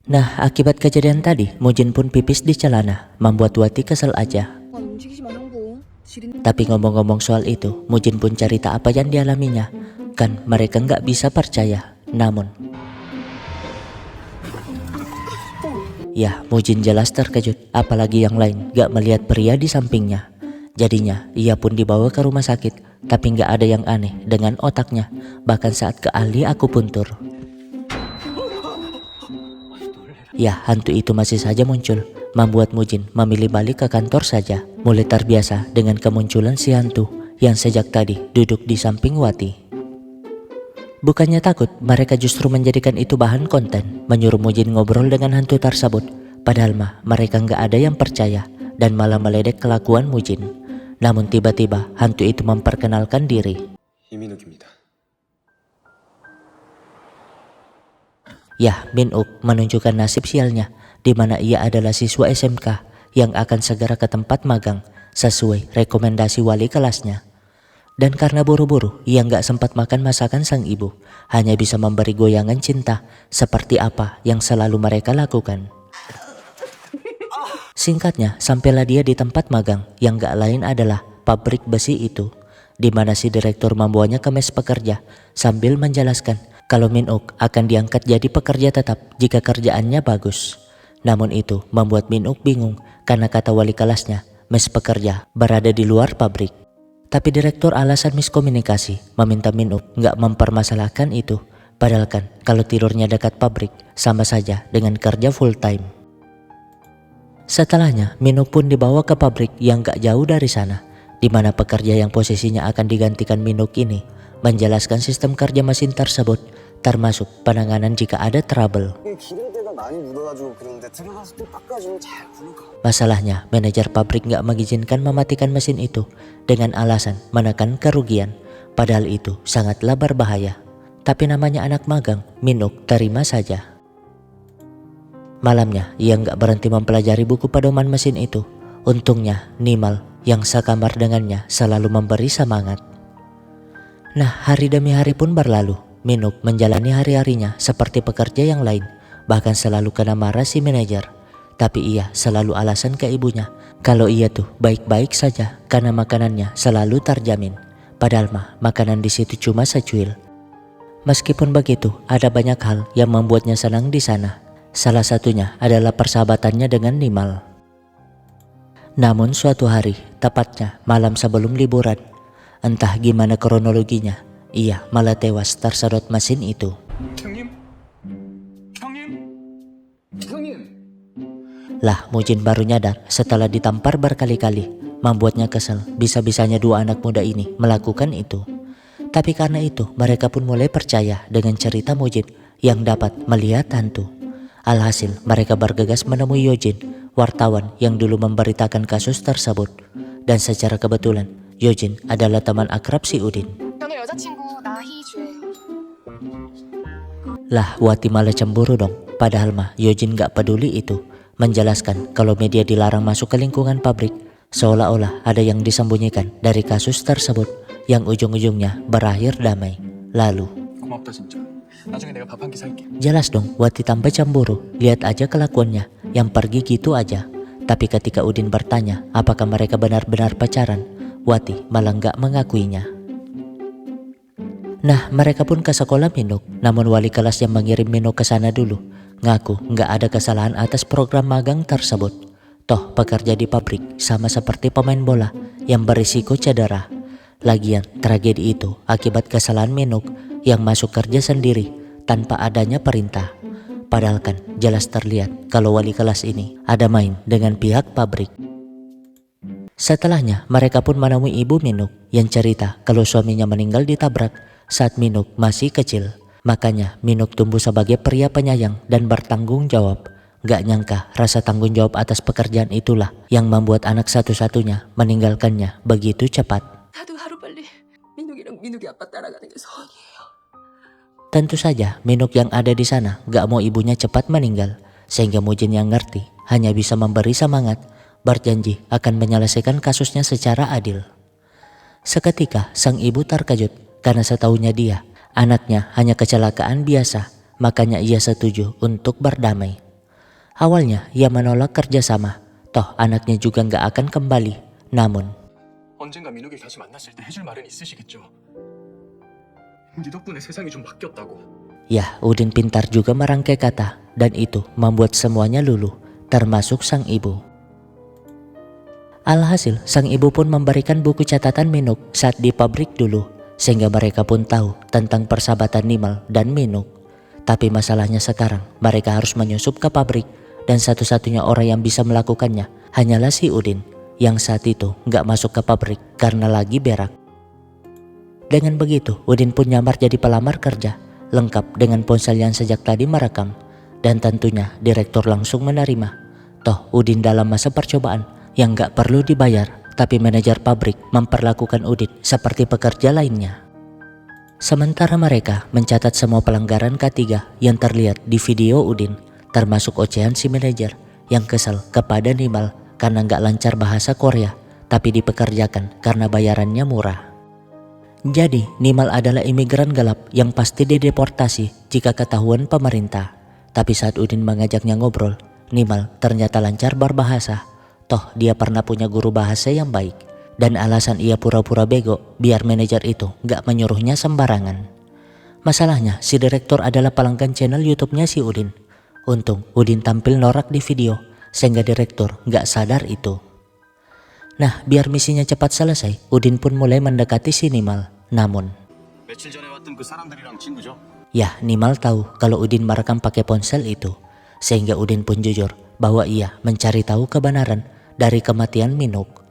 Nah, akibat kejadian tadi, Mujin pun pipis di celana, membuat Wati kesel aja. 움직이지 마, 형부. 지린 Tapi ngomong-ngomong soal itu, Mujin pun cerita apa yang dialaminya. Kan mereka nggak bisa percaya. Namun, ya Mujin jelas terkejut, apalagi yang lain gak melihat pria di sampingnya. Jadinya ia pun dibawa ke rumah sakit, tapi gak ada yang aneh dengan otaknya. Bahkan saat ke ahli akupuntur, ya hantu itu masih saja muncul, membuat Mujin memilih balik ke kantor saja. Mulai terbiasa dengan kemunculan si hantu yang sejak tadi duduk di samping Wati. Bukannya takut, mereka justru menjadikan itu bahan konten, menyuruh Mujin ngobrol dengan hantu tersebut. Padahal mah mereka nggak ada yang percaya dan malah meledek kelakuan Mujin. Namun tiba-tiba hantu itu memperkenalkan diri. 이민욱입니다. Ya, Min-uk menunjukkan nasib sialnya, di mana ia adalah siswa SMK yang akan segera ke tempat magang sesuai rekomendasi wali kelasnya. Dan karena buru-buru, ia nggak sempat makan masakan sang ibu, hanya bisa memberi goyangan cinta seperti apa yang selalu mereka lakukan. Singkatnya, sampailah dia di tempat magang yang gak lain adalah pabrik besi itu, di mana si direktur membawanya ke mes pekerja sambil menjelaskan kalau Min-uk akan diangkat jadi pekerja tetap jika kerjaannya bagus. Namun itu membuat Min-uk bingung karena kata wali kelasnya mes pekerja berada di luar pabrik. Tapi direktur alasan miskomunikasi meminta Min-uk gak mempermasalahkan itu, padahal kan kalau tidurnya dekat pabrik sama saja dengan kerja full time. Setelahnya, Min-uk pun dibawa ke pabrik yang gak jauh dari sana, di mana pekerja yang posisinya akan digantikan Min-uk ini menjelaskan sistem kerja mesin tersebut, termasuk penanganan jika ada trouble. 기름때가 많이 묻어가지고 그런데 들어가서 또 닦아주면 잘 굴러가. Masalahnya, manajer pabrik gak mengizinkan mematikan mesin itu dengan alasan menekan kerugian, padahal itu sangatlah berbahaya. Tapi namanya anak magang, Min-uk terima saja. Malamnya, ia nggak berhenti mempelajari buku pedoman mesin itu. Untungnya, Nimal yang sekamar dengannya selalu memberi semangat. Nah, hari demi hari pun berlalu. Min-uk menjalani hari-harinya seperti pekerja yang lain, bahkan selalu kena marah si manajer. Tapi ia selalu alasan ke ibunya kalau ia tuh baik-baik saja karena makanannya selalu terjamin. Padahal mah makanan di situ cuma secuil. Meskipun begitu, ada banyak hal yang membuatnya senang di sana. Salah satunya adalah persahabatannya dengan Nimal. Namun suatu hari, tepatnya malam sebelum liburan, entah gimana kronologinya, ia malah tewas tersedot mesin itu. 형님? 형님? 형님? Lah, Mujin baru nyadar setelah ditampar berkali-kali, membuatnya kesal bisa-bisanya dua anak muda ini melakukan itu. Tapi karena itu, mereka pun mulai percaya dengan cerita Mujin yang dapat melihat hantu. Alhasil, mereka bergegas menemui Yojin, wartawan yang dulu memberitakan kasus tersebut. Dan secara kebetulan, Yojin adalah teman akrab si Udin. 너네 여자친구 나 희주해. Lah, Wati malah cemburu dong. Padahal mah Yojin gak peduli itu, menjelaskan kalau media dilarang masuk ke lingkungan pabrik, seolah-olah ada yang disembunyikan dari kasus tersebut yang ujung-ujungnya berakhir damai. Lalu, 고맙다 진짜. 나중에 내가 밥 한 끼 살게. jelas dong Wati tambah cemburu, lihat aja kelakuannya yang pergi gitu aja. Tapi ketika Udin bertanya apakah mereka benar-benar pacaran, Wati malah gak mengakuinya. Nah, mereka pun ke sekolah Min-uk, namun wali kelas yang mengirim Min-uk ke sana dulu ngaku gak ada kesalahan atas program magang tersebut. Toh pekerja di pabrik sama seperti pemain bola yang berisiko cedera. Lagian tragedi itu akibat kesalahan Min-uk yang masuk kerja sendiri tanpa adanya perintah. Padahal kan jelas terlihat kalau wali kelas ini ada main dengan pihak pabrik. Setelahnya mereka pun menemui ibu Min-uk yang cerita kalau suaminya meninggal ditabrak saat Min-uk masih kecil. Makanya Min-uk tumbuh sebagai pria penyayang dan bertanggung jawab. Gak nyangka rasa tanggung jawab atas pekerjaan itulah yang membuat anak satu-satunya meninggalkannya begitu cepat. 나도 하루빨리 민욱이 아빠 따라가는 게 소원이에요. Tentu saja Min-uk yang ada di sana gak mau ibunya cepat meninggal, sehingga Mujin yang ngerti hanya bisa memberi semangat, berjanji akan menyelesaikan kasusnya secara adil. Seketika sang ibu terkejut karena setahunya dia, anaknya hanya kecelakaan biasa, makanya ia setuju untuk berdamai. Awalnya ia menolak kerjasama, toh anaknya juga nggak akan kembali. Namun, 언젠가 민욱이 다시 만났을 때 해줄 말은 있으시겠죠. 네 덕분에 세상이 좀 바뀌었다고. ya Udin pintar juga merangkai kata dan itu membuat semuanya luluh, termasuk sang ibu. Alhasil, sang ibu pun memberikan buku catatan Minuk saat di pabrik dulu, sehingga mereka pun tahu tentang persahabatan Nimal dan Minuk. Tapi masalahnya sekarang, mereka harus menyusup ke pabrik dan satu-satunya orang yang bisa melakukannya hanyalah si Udin, yang saat itu nggak masuk ke pabrik karena lagi berak. Dengan begitu, Udin pun nyamar jadi pelamar kerja, lengkap dengan ponsel yang sejak tadi merekam, dan tentunya direktur langsung menerima. Toh Udin dalam masa percobaan yang gak perlu dibayar, tapi manajer pabrik memperlakukan Udin seperti pekerja lainnya. Sementara mereka mencatat semua pelanggaran K3 yang terlihat di video Udin, termasuk ocehan si manajer yang kesal kepada Nimal karena gak lancar bahasa Korea, tapi dipekerjakan karena bayarannya murah. Jadi Nimal adalah imigran gelap yang pasti dideportasi jika ketahuan pemerintah. Tapi saat Udin mengajaknya ngobrol, Nimal ternyata lancar berbahasa. Toh dia pernah punya guru bahasa yang baik, dan alasan ia pura-pura bego biar manajer itu gak menyuruhnya sembarangan. Masalahnya si direktur adalah pelanggan channel YouTube-nya si Udin. Untung Udin tampil norak di video sehingga direktur gak sadar itu. Nah, biar misinya cepat selesai, Udin pun mulai mendekati si Nimal. Namun, 며칠 전에 왔던 그 사람들이랑 친구죠? ya Nimal tahu kalau Udin merekam pakai ponsel itu, sehingga Udin pun jujur bahwa ia mencari tahu kebenaran dari kematian Minuk.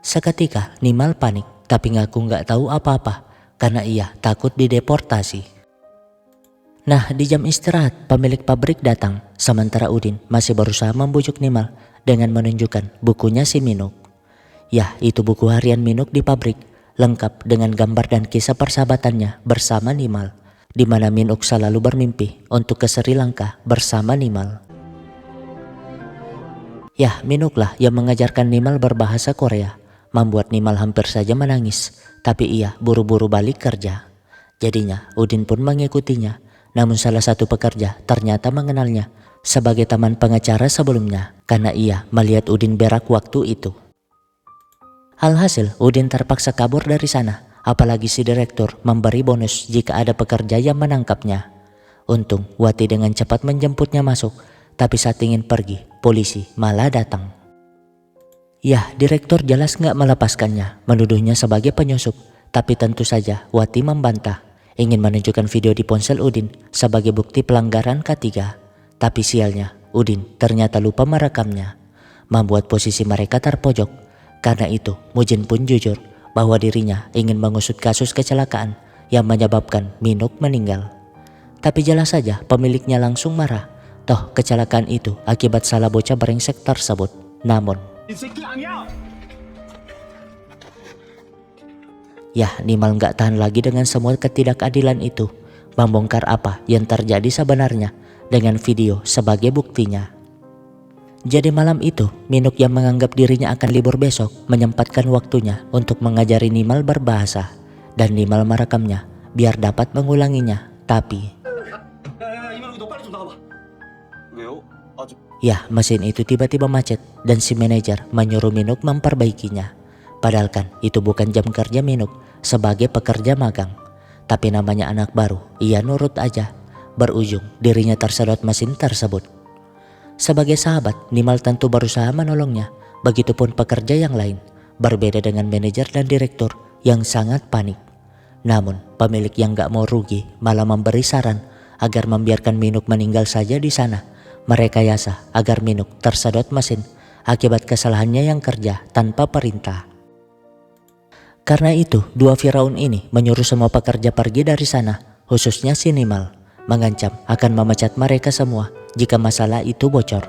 Seketika Nimal panik tapi ngaku nggak tahu apa-apa karena ia takut dideportasi. Nah, di jam istirahat pemilik pabrik datang, sementara Udin masih berusaha membujuk Nimal dengan menunjukkan bukunya si Minuk. Ya, itu buku harian Minuk di pabrik, lengkap dengan gambar dan kisah persahabatannya bersama Nimal, di mana Minuk selalu bermimpi untuk ke Sri Lanka bersama Nimal. Ya, Minuklah yang mengajarkan Nimal berbahasa Korea, membuat Nimal hampir saja menangis, tapi ia buru-buru balik kerja. Jadinya Udin pun mengikutinya, namun salah satu pekerja ternyata mengenalnya sebagai teman pengacara sebelumnya karena ia melihat Udin berak waktu itu. Alhasil Udin terpaksa kabur dari sana, apalagi si direktur memberi bonus jika ada pekerja yang menangkapnya. Untung Wati dengan cepat menjemputnya masuk, tapi saat ingin pergi, polisi malah datang. Ya, direktur jelas gak melepaskannya, menuduhnya sebagai penyusup, tapi tentu saja Wati membantah, ingin menunjukkan video di ponsel Udin sebagai bukti pelanggaran K3. Tapi sialnya, Udin ternyata lupa merekamnya, membuat posisi mereka terpojok. Karena itu, Mujin pun jujur bahwa dirinya ingin mengusut kasus kecelakaan yang menyebabkan Minuk meninggal. Tapi jelas saja pemiliknya langsung marah. Toh kecelakaan itu akibat salah bocah brengsek tersebut. Namun, ya Nimal gak tahan lagi dengan semua ketidakadilan itu, membongkar apa yang terjadi sebenarnya dengan video sebagai buktinya. Jadi malam itu, Minuk yang menganggap dirinya akan libur besok menyempatkan waktunya untuk mengajari Nimal berbahasa, dan Nimal merekamnya biar dapat mengulanginya. Tapi ya, mesin itu tiba-tiba macet dan si manajer menyuruh Minuk memperbaikinya. Padahal kan itu bukan jam kerja Minuk sebagai pekerja magang. Tapi namanya anak baru, ia nurut aja. Berujung dirinya tersedot mesin tersebut. Sebagai sahabat, Nimal tentu berusaha menolongnya. Begitupun pekerja yang lain, berbeda dengan manajer dan direktur yang sangat panik. Namun pemilik yang gak mau rugi malah memberi saran agar membiarkan Minuk meninggal saja di sana. Merekayasa agar Minuk tersedot mesin akibat kesalahannya yang kerja tanpa perintah. Karena itu, dua Firaun ini menyuruh semua pekerja pergi dari sana, khususnya si Nimal, mengancam akan memecat mereka semua jika masalah itu bocor.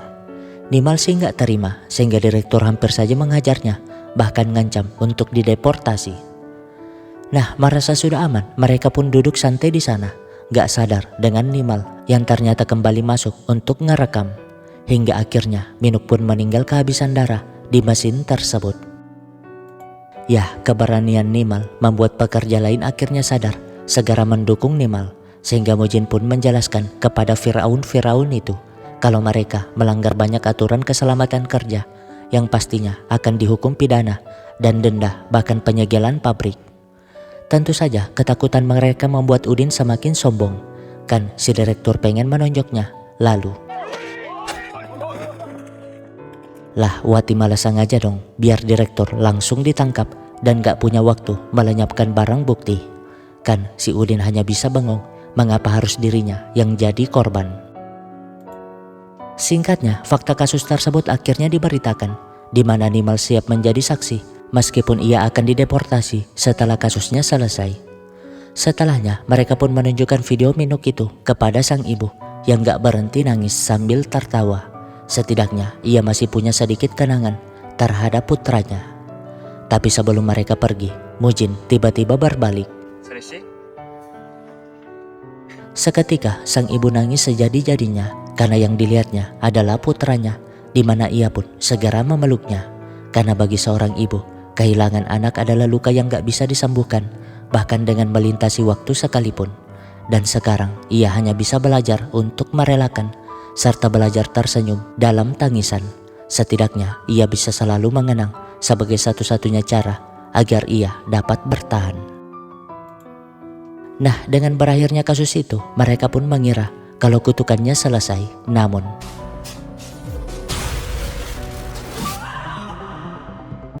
Nimal sih nggak terima, sehingga direktur hampir saja menghajarnya, bahkan ngancam untuk dideportasi. Nah, merasa sudah aman, mereka pun duduk santai di sana, nggak sadar dengan Nimal yang ternyata kembali masuk untuk ngerekam. Hingga akhirnya Minuk pun meninggal kehabisan darah di mesin tersebut. Ya, keberanian Nimal membuat pekerja lain akhirnya sadar, segera mendukung Nimal. Sehingga Mujin pun menjelaskan kepada Firaun-Firaun itu kalau mereka melanggar banyak aturan keselamatan kerja yang pastinya akan dihukum pidana dan denda bahkan penyegelan pabrik. Tentu saja ketakutan mereka membuat Udin semakin sombong. Kan si direktur pengen menonjoknya. Lalu, lah Wati malah sengaja dong biar direktur langsung ditangkap dan gak punya waktu melenyapkan barang bukti. Kan si Udin hanya bisa bengong mengapa harus dirinya yang jadi korban. Singkatnya, fakta kasus tersebut akhirnya diberitakan, di mana Nimal siap menjadi saksi meskipun ia akan dideportasi setelah kasusnya selesai. Setelahnya, mereka pun menunjukkan video Minuk itu kepada sang ibu yang gak berhenti nangis sambil tertawa. Setidaknya ia masih punya sedikit kenangan terhadap putranya. Tapi sebelum mereka pergi, Mujin tiba-tiba berbalik. Seketika sang ibu nangis sejadi-jadinya karena yang dilihatnya adalah putranya, di mana ia pun segera memeluknya. Karena bagi seorang ibu, kehilangan anak adalah luka yang gak bisa disembuhkan, bahkan dengan melintasi waktu sekalipun. Dan sekarang ia hanya bisa belajar untuk merelakan, serta belajar tersenyum dalam tangisan. Setidaknya ia bisa selalu mengenang sebagai satu-satunya cara agar ia dapat bertahan. Nah, dengan berakhirnya kasus itu, mereka pun mengira kalau kutukannya selesai. Namun